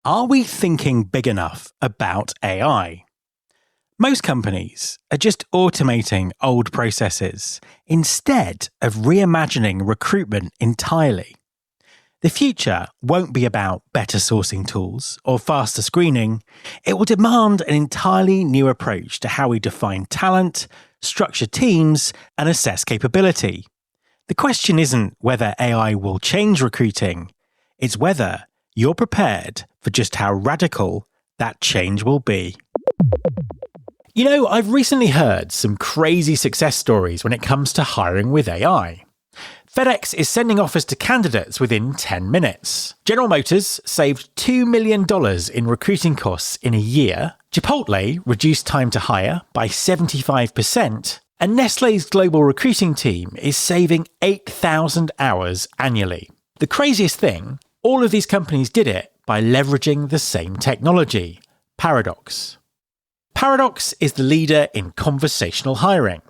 Are we thinking big enough about AI? Most companies are just automating old processes instead of reimagining recruitment entirely. The future won't be about better sourcing tools or faster screening. It will demand an entirely new approach to how we define talent, structure teams, and assess capability. The question isn't whether AI will change recruiting, it's whether you're prepared for just how radical that change will be. You know, I've recently heard some crazy success stories when it comes to hiring with AI. FedEx is sending offers to candidates within 10 minutes. General Motors saved $2 million in recruiting costs in a year. Chipotle reduced time to hire by 75%. And Nestlé's global recruiting team is saving 8,000 hours annually. The craziest thing, all of these companies did it by leveraging the same technology, Paradox. Paradox is the leader in conversational hiring.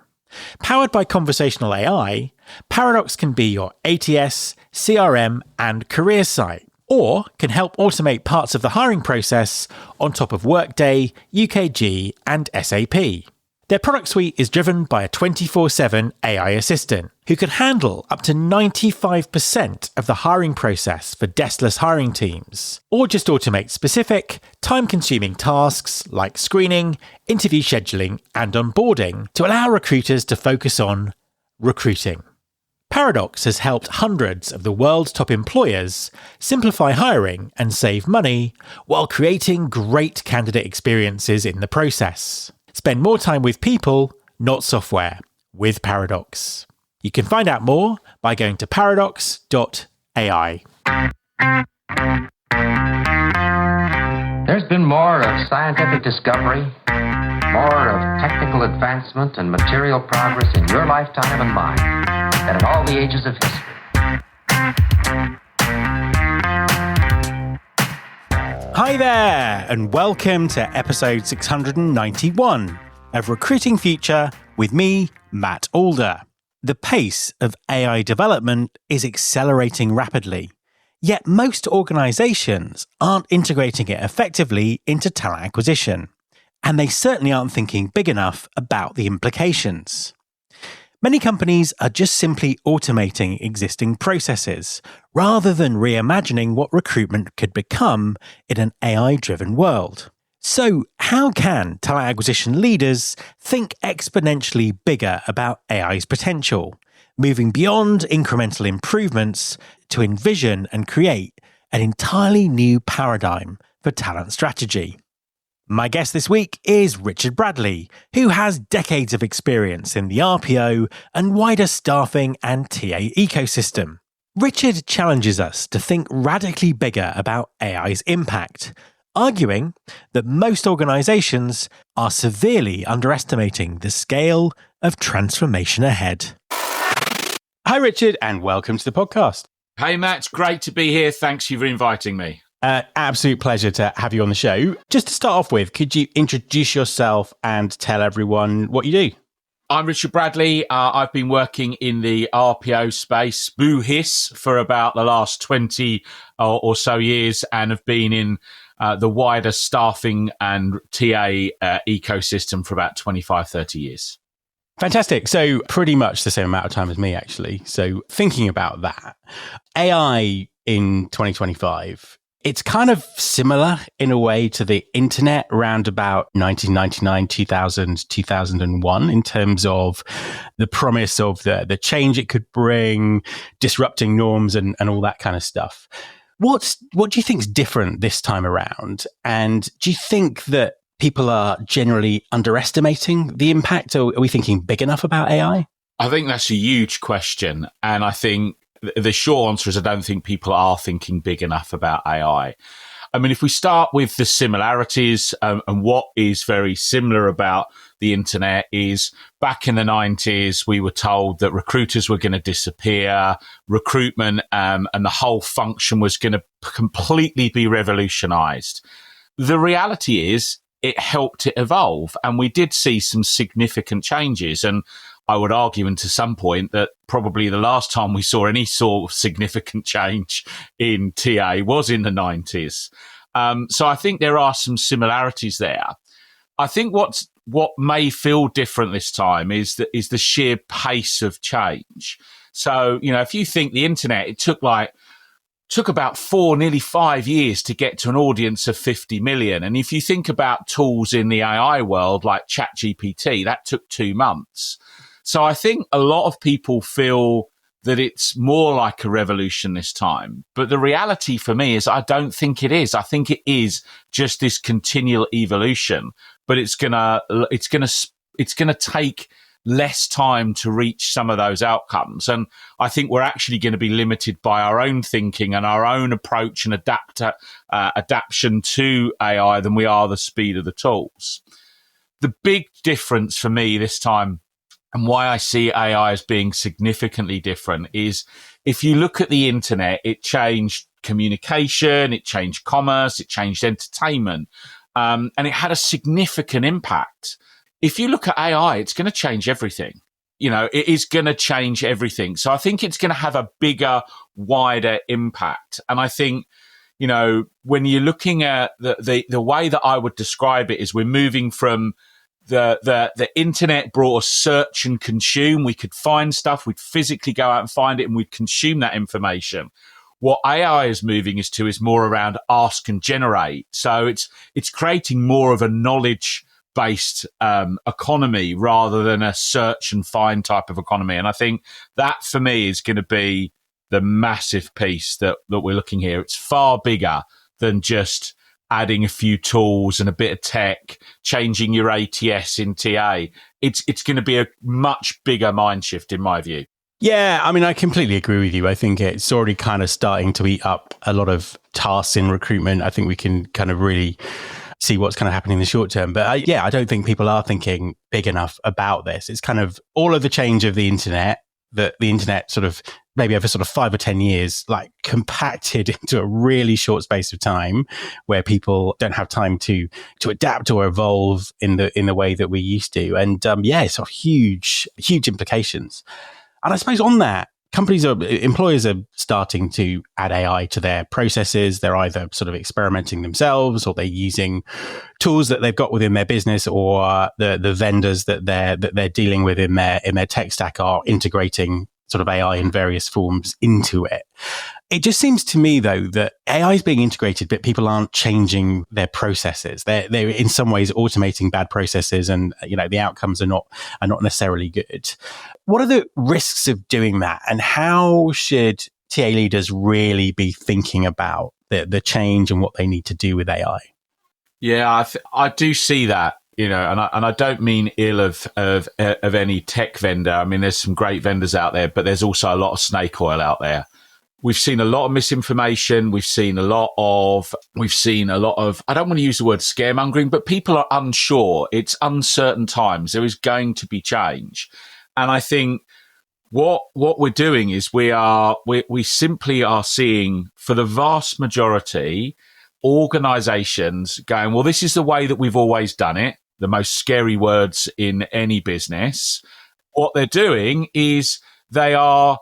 Powered by conversational AI, Paradox can be your ATS, CRM, and career site, or can help automate parts of the hiring process on top of Workday, UKG, and SAP. Their product suite is driven by a 24/7 AI assistant who can handle up to 95% of the hiring process for deskless hiring teams, or just automate specific, time-consuming tasks like screening, interview scheduling, and onboarding to allow recruiters to focus on recruiting. Paradox has helped hundreds of the world's top employers simplify hiring and save money while creating great candidate experiences in the process. Spend more time with people, not software, with Paradox. You can find out more by going to paradox.ai. There's been more of scientific discovery, more of technical advancement and material progress in your lifetime and mine than in all the ages of history. Hi there, and welcome to episode 691 of Recruiting Future with me, Matt Alder. The pace of AI development is accelerating rapidly, yet most organizations aren't integrating it effectively into talent acquisition, and they certainly aren't thinking big enough about the implications. Many companies are just simply automating existing processes rather than reimagining what recruitment could become in an AI-driven world. So, how can talent acquisition leaders think exponentially bigger about AI's potential, moving beyond incremental improvements to envision and create an entirely new paradigm for talent strategy? My guest this week is Richard Bradley, who has decades of experience in the RPO and wider staffing and TA ecosystem. Richard challenges us to think radically bigger about AI's impact, arguing that most organizations are severely underestimating the scale of transformation ahead. Hi, Richard, and welcome to the podcast. Hey, Matt, it's great to be here. Thanks you for inviting me. Absolute pleasure to have you on the show. Just to start off with, could you introduce yourself and tell everyone what you do? I'm Richard Bradley. I've been working in the RPO space, boo-hiss, for about the last 20 or so years, and have been in the wider staffing and TA ecosystem for about 25, 30 years. Fantastic. So pretty much the same amount of time as me, actually. So thinking about that, AI in 2025, it's kind of similar in a way to the internet around about 1999, 2000, 2001 in terms of the promise of the change it could bring, disrupting norms and all that kind of stuff. What do you think is different this time around? And do you think that people are generally underestimating the impact? Or are we thinking big enough about AI? I think that's a huge question. And I think the short answer is I don't think people are thinking big enough about AI. I mean, if we start with the similarities and what is very similar about the internet is back in the 90s, we were told that recruiters were going to disappear, recruitment and the whole function was going to completely be revolutionized. The reality is it helped it evolve, and we did see some significant changes. And I would argue, and to some point, that probably the last time we saw any sort of significant change in TA was in the 90s. So I think there are some similarities there. I think what may feel different this time is the sheer pace of change. So, if you think the internet, it took about 4, nearly 5 years to get to an audience of 50 million. And if you think about tools in the AI world like ChatGPT, that took 2 months. So I think a lot of people feel that it's more like a revolution this time. But the reality for me is I don't think it is. I think it is just this continual evolution, but it's gonna take less time to reach some of those outcomes. And I think we're actually going to be limited by our own thinking and our own approach and adaptation to AI than we are the speed of the tools. The big difference for me this time, and why I see AI as being significantly different, is if you look at the internet, it changed communication, it changed commerce, it changed entertainment, and it had a significant impact. If you look at AI, it's going to change everything. It is going to change everything. So I think it's going to have a bigger, wider impact. And I think, when you're looking at the way that I would describe it is we're moving from the internet brought us search and consume. We could find stuff. We'd physically go out and find it and we'd consume that information. What AI is moving us to is more around ask and generate. So it's creating more of a knowledge-based economy rather than a search and find type of economy. And I think that for me is going to be the massive piece that we're looking here. It's far bigger than just adding a few tools and a bit of tech, changing your ATS in TA. It's going to be a much bigger mind shift in my view. Yeah, I mean, I completely agree with you. I think it's already kind of starting to eat up a lot of tasks in recruitment. I think we can kind of really see what's kind of happening in the short term. But I don't think people are thinking big enough about this. It's kind of all of the change of the internet, that the internet sort of maybe over sort of 5 or 10 years, like compacted into a really short space of time where people don't have time to adapt or evolve in the way that we used to. And it's got huge implications. And I suppose on that, employers are starting to add AI to their processes. They're either sort of experimenting themselves, or they're using tools that they've got within their business, or the vendors that they're dealing with in their tech stack are integrating sort of AI in various forms into it. It just seems to me, though, that AI is being integrated, but people aren't changing their processes. They're in some ways automating bad processes, and the outcomes are not necessarily good. What are the risks of doing that, and how should TA leaders really be thinking about the change and what they need to do with AI? Yeah, I do see that. And I don't mean ill of any tech vendor. I mean, there's some great vendors out there, but there's also a lot of snake oil out there. We've seen a lot of misinformation. We've seen a lot of, I don't want to use the word scaremongering, but people are unsure. It's uncertain times. There is going to be change. And I think what we're doing is we simply are seeing, for the vast majority, organizations going, well, this is the way that we've always done it. The most scary words in any business. What they're doing is they are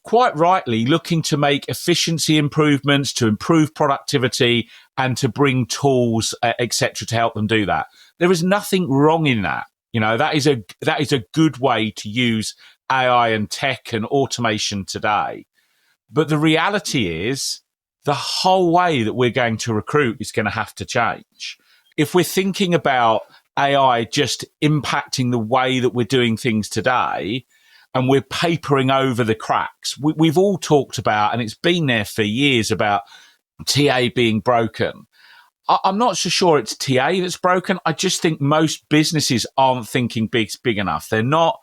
quite rightly looking to make efficiency improvements, to improve productivity, and to bring tools, etc., to help them do that. There is nothing wrong in that. That is a good way to use AI and tech and automation today. But the reality is the whole way that we're going to recruit is going to have to change. If we're thinking about AI just impacting the way that we're doing things today, and we're papering over the cracks, we've all talked about, and it's been there for years, about TA being broken. I'm not so sure it's TA that's broken. I just think most businesses aren't thinking big enough. They're not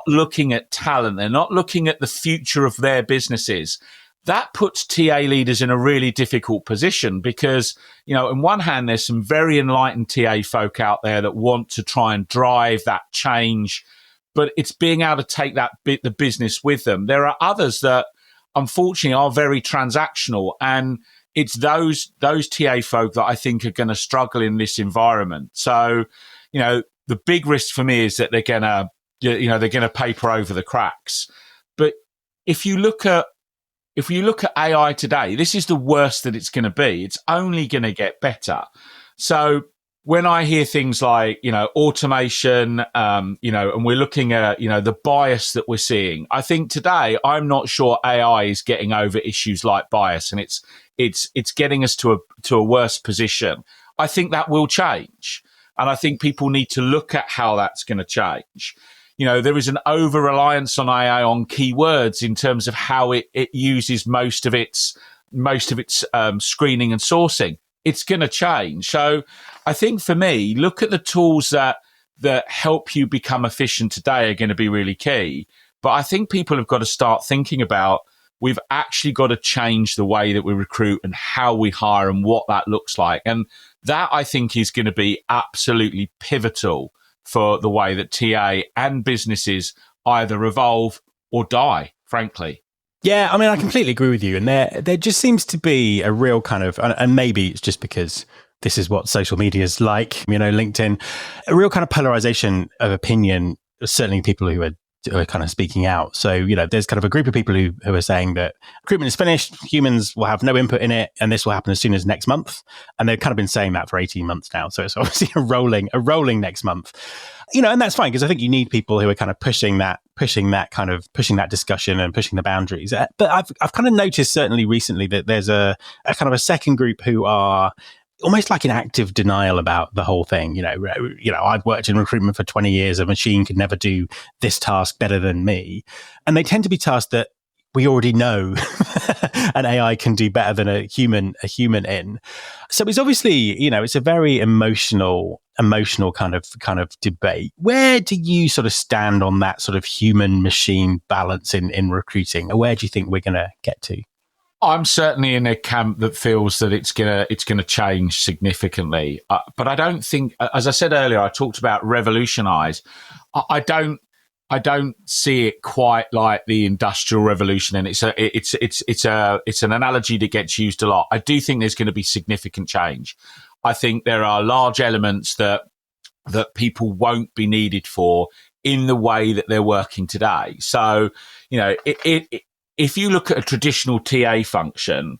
looking at talent. They're not looking at the future of their businesses. That puts TA leaders in a really difficult position because, on one hand, there's some very enlightened TA folk out there that want to try and drive that change, but it's being able to take the business with them. There are others that, unfortunately, are very transactional, and it's those TA folk that I think are going to struggle in this environment. So, the big risk for me is that they're going to paper over the cracks. But if you look at if you look at AI today, this is the worst that it's going to be. It's only going to get better. So when I hear things like, automation, and we're looking at, the bias that we're seeing, I think today I'm not sure AI is getting over issues like bias, and it's getting us to a worse position. I think that will change. And I think people need to look at how that's going to change. There is an over-reliance on AI on keywords in terms of how it uses most of its screening and sourcing. It's going to change. So I think for me, look at the tools that help you become efficient today are going to be really key. But I think people have got to start thinking about, we've actually got to change the way that we recruit and how we hire and what that looks like. And that, I think, is going to be absolutely pivotal for the way that TA and businesses either evolve or die, frankly. Yeah, I mean, I completely agree with you. And there just seems to be a real kind of, and maybe it's just because this is what social media is like, LinkedIn, a real kind of polarization of opinion, certainly people who are kind of speaking out. So, there's kind of a group of people who are saying that recruitment is finished, humans will have no input in it, and this will happen as soon as next month. And they've kind of been saying that for 18 months now. So it's obviously a rolling next month. And that's fine, because I think you need people who are kind of pushing that discussion and pushing the boundaries. But I've kind of noticed certainly recently that there's a kind of a second group who are almost like in active denial about the whole thing. I've worked in recruitment for 20 years. A machine could never do this task better than me. And they tend to be tasks that we already know an AI can do better than a human in. So it's obviously, it's a very emotional kind of debate. Where do you sort of stand on that sort of human machine balance in recruiting? Where do you think we're going to get to? I'm certainly in a camp that feels that it's gonna change significantly, but I don't think, as I said earlier, I talked about revolutionize. I don't see it quite like the Industrial Revolution, and it's an analogy that gets used a lot. I do think there's going to be significant change. I think there are large elements that people won't be needed for in the way that they're working today. So, if you look at a traditional TA function,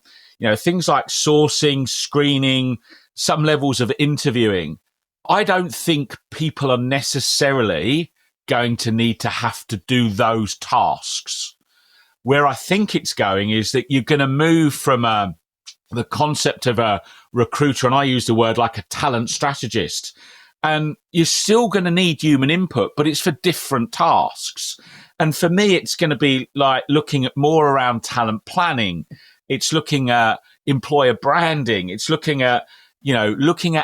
things like sourcing, screening, some levels of interviewing, I don't think people are necessarily going to need to have to do those tasks. Where I think it's going is that you're going to move from the concept of a recruiter, and I use the word like a talent strategist, and you're still going to need human input, but it's for different tasks. And for me, it's going to be like looking at more around talent planning. It's looking at employer branding. It's looking at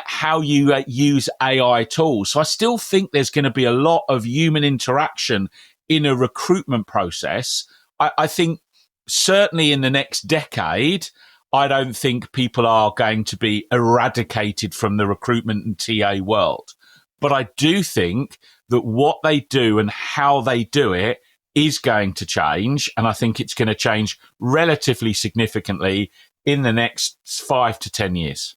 how you use AI tools. So I still think there's going to be a lot of human interaction in a recruitment process. I think certainly in the next decade, I don't think people are going to be eradicated from the recruitment and TA world. But I do think that what they do and how they do it is going to change. And I think it's going to change relatively significantly in the next 5 to 10 years.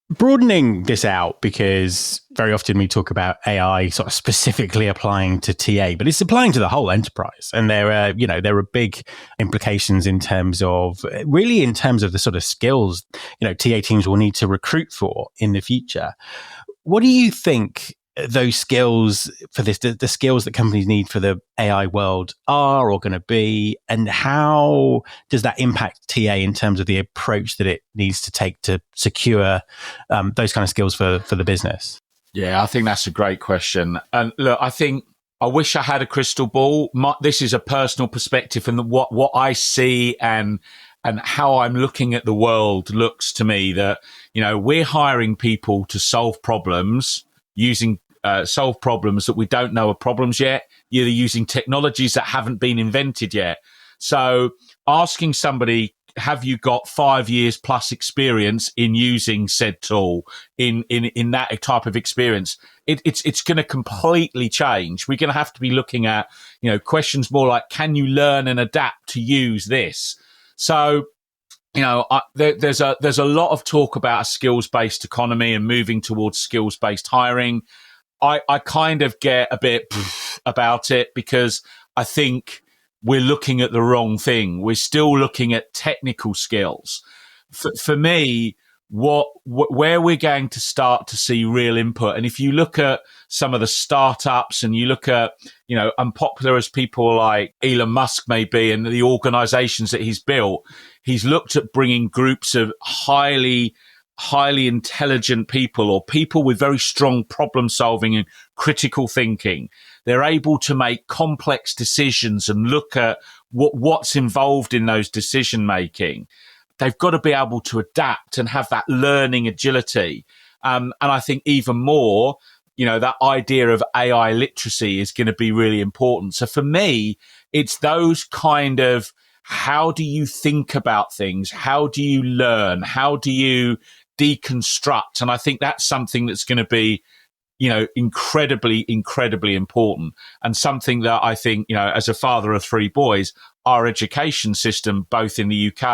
Broadening this out, because very often we talk about AI sort of specifically applying to TA, but it's applying to the whole enterprise. And there are big implications in terms of the sort of skills, TA teams will need to recruit for in the future. What do you think those skills for this, the skills that companies need for the AI world are or going to be, and how does that impact TA in terms of the approach that it needs to take to secure those kind of skills for the business? Yeah, I think that's a great question. And look, I wish I had a crystal ball. This is a personal perspective, and what I see and how I'm looking at the world looks to me that, we're hiring people to solve problems solve problems that we don't know are problems yet. You're using technologies that haven't been invented yet. So asking somebody, have you got 5 years plus experience in using said tool, in that type of experience? It's going to completely change. We're going to have to be looking at, questions more like, can you learn and adapt to use this? So, there's a lot of talk about a skills-based economy and moving towards skills-based hiring. I kind of get a bit about it, because I think we're looking at the wrong thing. We're still looking at technical skills. For me, where we're going to start to see real input, and if you look at some of the startups and you look at, unpopular as people like Elon Musk may be and the organizations that he's built, he's looked at bringing groups of highly intelligent people, or people with very strong problem solving and critical thinking. They're able to make complex decisions and look at what's involved in those decision making. They've got to be able to adapt and have that learning agility. And I think even more, that idea of AI literacy is going to be really important. So for me, it's those kind of, how do you think about things? How do you learn? How do you deconstruct? And I think that's something that's going to be, incredibly, incredibly important, and something that I think, as a father of three boys, our education system, both in the UK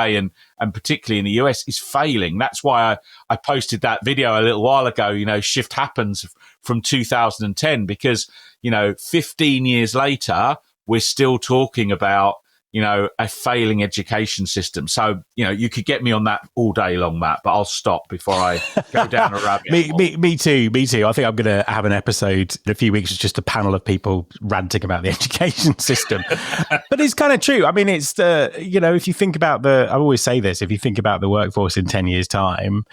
and particularly in the US, is failing. That's why I posted that video a little while ago, Shift Happens from 2010, because, 15 years later, we're still talking about, a failing education system. So, you could get me on that all day long, Matt, but I'll stop before I go down a rabbit hole. Me too. I think I'm going to have an episode in a few weeks, just a panel of people ranting about the education system. But it's kind of true. I mean, it's if you think about I always say this, if you think about the workforce in 10 years time,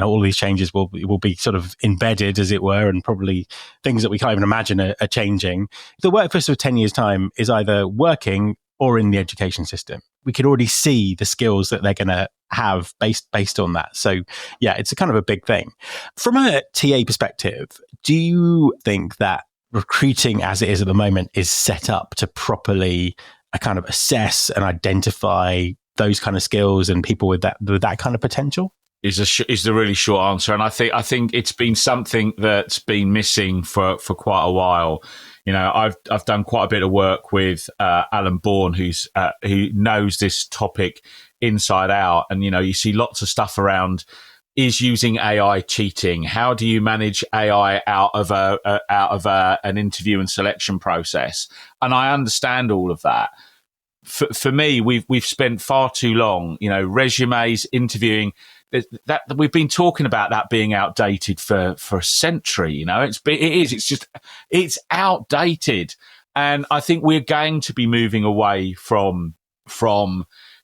all these changes will be sort of embedded, as it were, and probably things that we can't even imagine are changing. The workforce of 10 years time is either working or in the education system. We could already see the skills that they're going to have based on that. So yeah, it's a kind of a big thing. From a TA perspective, do you think that recruiting as it is at the moment is set up to properly kind of assess and identify those kind of skills and people with that kind of potential? Is the really short answer. And I think it's been something that's been missing for quite a while. I've done quite a bit of work with Alan Bourne, who knows this topic inside out. And, you see lots of stuff around, is using AI cheating? How do you manage AI out of an interview and selection process? And I understand all of that. For me, we've spent far too long, resumes, interviewing, that we've been talking about that being outdated for a century. It's outdated. And I think we're going to be moving away from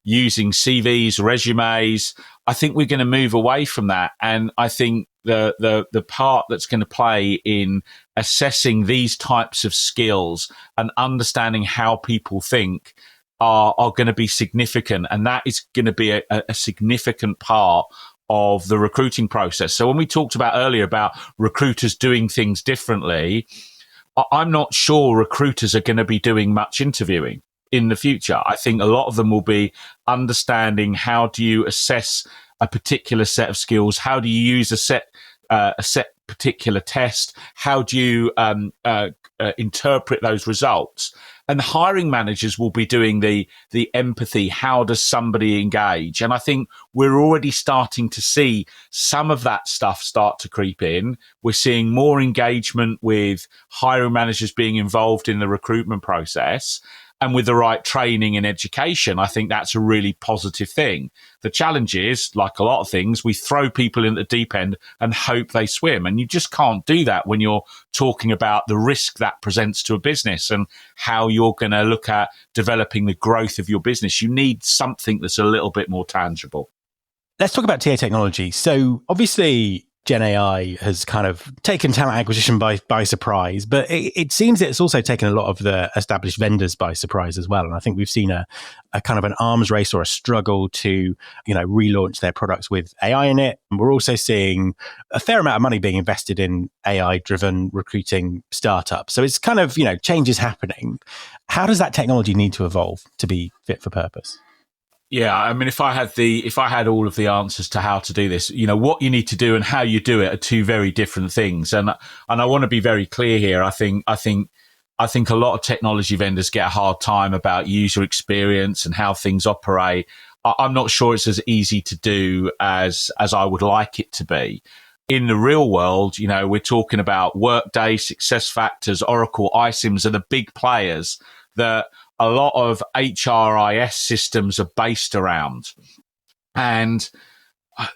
using CVs, resumes. I think we're going to move away from that. And I think the part that's going to play in assessing these types of skills and understanding how people think are going to be significant. And that is going to be a significant part of the recruiting process. So when we talked about earlier about recruiters doing things differently, I'm not sure recruiters are going to be doing much interviewing in the future. I think a lot of them will be understanding, how do you assess a particular set of skills? How do you use a set particular test? How do you interpret those results? And the hiring managers will be doing the empathy. How does somebody engage? And I think we're already starting to see some of that stuff start to creep in. We're seeing more engagement with hiring managers being involved in the recruitment process. And with the right training and education, I think that's a really positive thing. The challenge is, like a lot of things, we throw people in the deep end and hope they swim. And you just can't do that when you're talking about the risk that presents to a business and how you're going to look at developing the growth of your business. You need something that's a little bit more tangible. Let's talk about TA technology. So obviously, Gen AI has kind of taken talent acquisition by surprise, but it seems that it's also taken a lot of the established vendors by surprise as well. And I think we've seen a kind of an arms race or a struggle to, relaunch their products with AI in it. And we're also seeing a fair amount of money being invested in AI-driven recruiting startups. So it's kind of, change is happening. How does that technology need to evolve to be fit for purpose? Yeah, I mean, if I had all of the answers to how to do this, what you need to do and how you do it are two very different things. And I want to be very clear here. I think a lot of technology vendors get a hard time about user experience and how things operate. I'm not sure it's as easy to do as I would like it to be. In the real world, we're talking about Workday, SuccessFactors, Oracle, iCIMS are the big players that a lot of HRIS systems are based around. And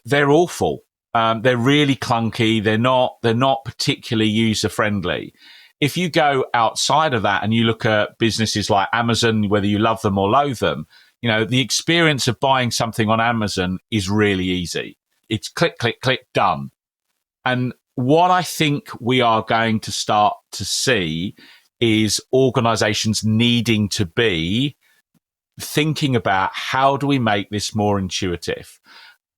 they're awful. They're really clunky. They're not particularly user friendly. If you go outside of that and you look at businesses like Amazon, whether you love them or loathe them, the experience of buying something on Amazon is really easy. It's click, click, click, done. And what I think we are going to start to see is organizations needing to be thinking about how do we make this more intuitive.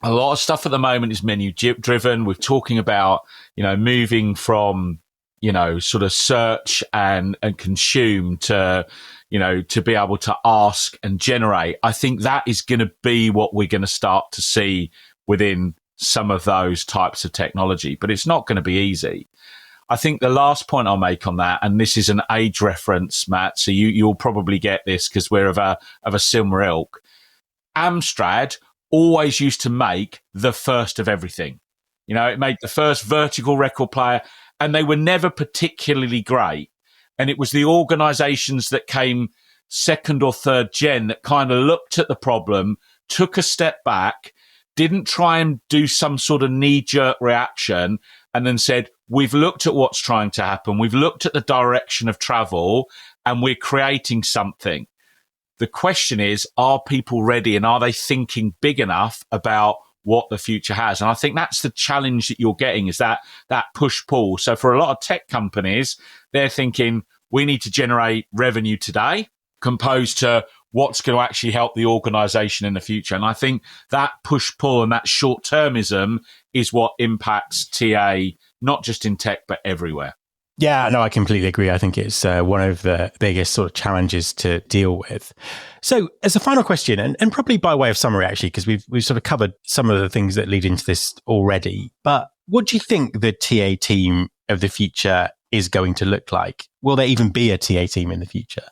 A lot of stuff at the moment is menu driven. We're talking about, moving from, sort of search and consume to, to be able to ask and generate. I think that is going to be what we're going to start to see within some of those types of technology, but it's not going to be easy. I think the last point I'll make on that, and this is an age reference, Matt, so you'll probably get this because we're of a similar ilk. Amstrad always used to make the first of everything. It made the first vertical record player, and they were never particularly great. And it was the organizations that came second or third gen that kind of looked at the problem, took a step back, didn't try and do some sort of knee-jerk reaction, and then said, we've looked at what's trying to happen, we've looked at the direction of travel, and we're creating something. The question is, are people ready, and are they thinking big enough about what the future has? And I think that's the challenge that you're getting, is that push-pull. So for a lot of tech companies, they're thinking, we need to generate revenue today, composed to what's going to actually help the organization in the future. And I think that push-pull and that short-termism is what impacts TA, not just in tech, but everywhere. Yeah, no, I completely agree. I think it's one of the biggest sort of challenges to deal with. So as a final question, and probably by way of summary, actually, because we've sort of covered some of the things that lead into this already, but what do you think the TA team of the future is going to look like? Will there even be a TA team in the future?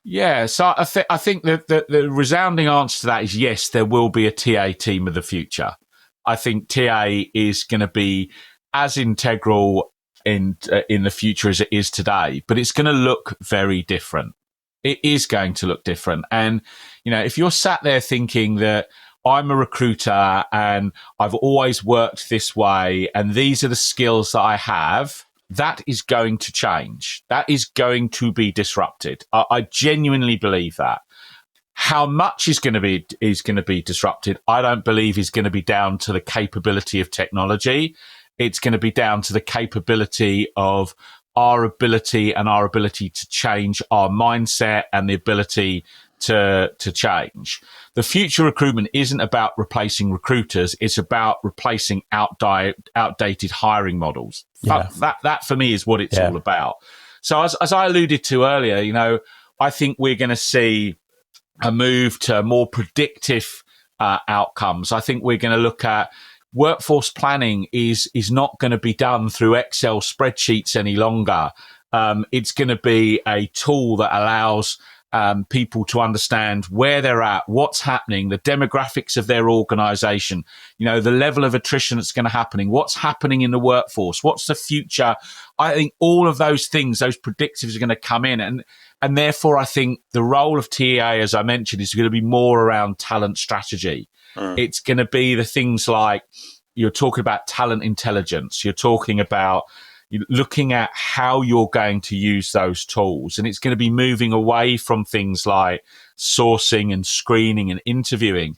Yeah, so I think that the resounding answer to that is yes, there will be a TA team of the future. I think TA is going to be as integral in the future as it is today, but it's going to look very different. It is going to look different. And, if you're sat there thinking that I'm a recruiter and I've always worked this way and these are the skills that I have, that is going to change. That is going to be disrupted. I genuinely believe that. How much is going to be disrupted, I don't believe is going to be down to the capability of technology. It's going to be down to the capability of our ability to change our mindset and the ability to change. The future recruitment isn't about replacing recruiters. It's about replacing outdated hiring models. Yeah. That for me is what it's all about. So as I alluded to earlier, I think we're going to see a move to more predictive outcomes. I think we're going to look at workforce planning is not going to be done through Excel spreadsheets any longer. It's going to be a tool that allows people to understand where they're at, what's happening, the demographics of their organization, the level of attrition that's going to happen, what's happening in the workforce, what's the future. I think all of those things, those predictives are going to come in. And therefore, I think the role of TA, as I mentioned, is going to be more around talent strategy. It's going to be the things like you're talking about talent intelligence. You're talking about looking at how you're going to use those tools. And it's going to be moving away from things like sourcing and screening and interviewing.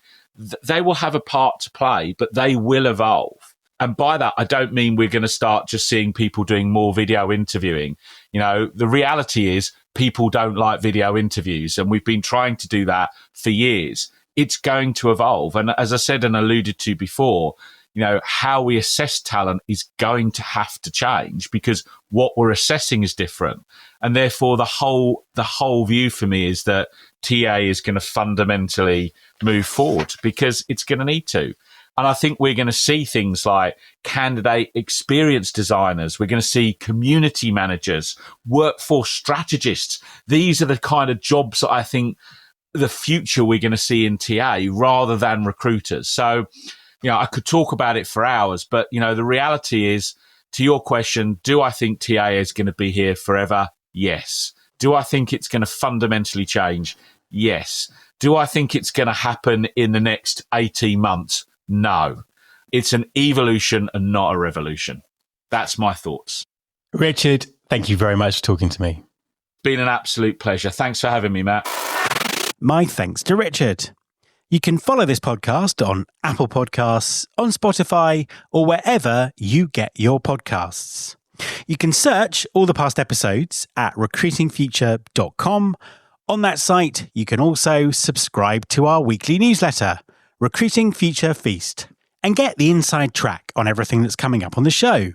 They will have a part to play, but they will evolve. And by that, I don't mean we're going to start just seeing people doing more video interviewing. The reality is people don't like video interviews, and we've been trying to do that for years. It's going to evolve. And as I said and alluded to before, how we assess talent is going to have to change because what we're assessing is different. And therefore, the whole view for me is that TA is going to fundamentally move forward because it's going to need to. And I think we're going to see things like candidate experience designers. We're going to see community managers, workforce strategists. These are the kind of jobs that I think the future we're going to see in TA rather than recruiters. So, I could talk about it for hours, but, the reality is, to your question, do I think TA is going to be here forever? Yes. Do I think it's going to fundamentally change? Yes. Do I think it's going to happen in the next 18 months? No. It's an evolution and not a revolution. That's my thoughts. Richard, thank you very much for talking to me. Been an absolute pleasure. Thanks for having me, Matt. My thanks to Richard. You can follow this podcast on Apple Podcasts, on Spotify, or wherever you get your podcasts. You can search all the past episodes at recruitingfuture.com. On that site, you can also subscribe to our weekly newsletter, Recruiting Future Feast, and get the inside track on everything that's coming up on the show.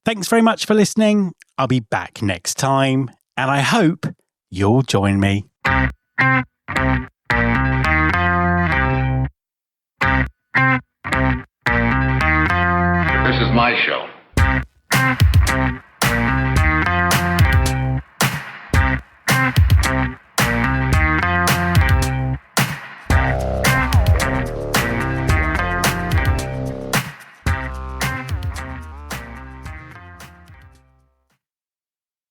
Thanks very much for listening. I'll be back next time, and I hope you'll join me. This is my show.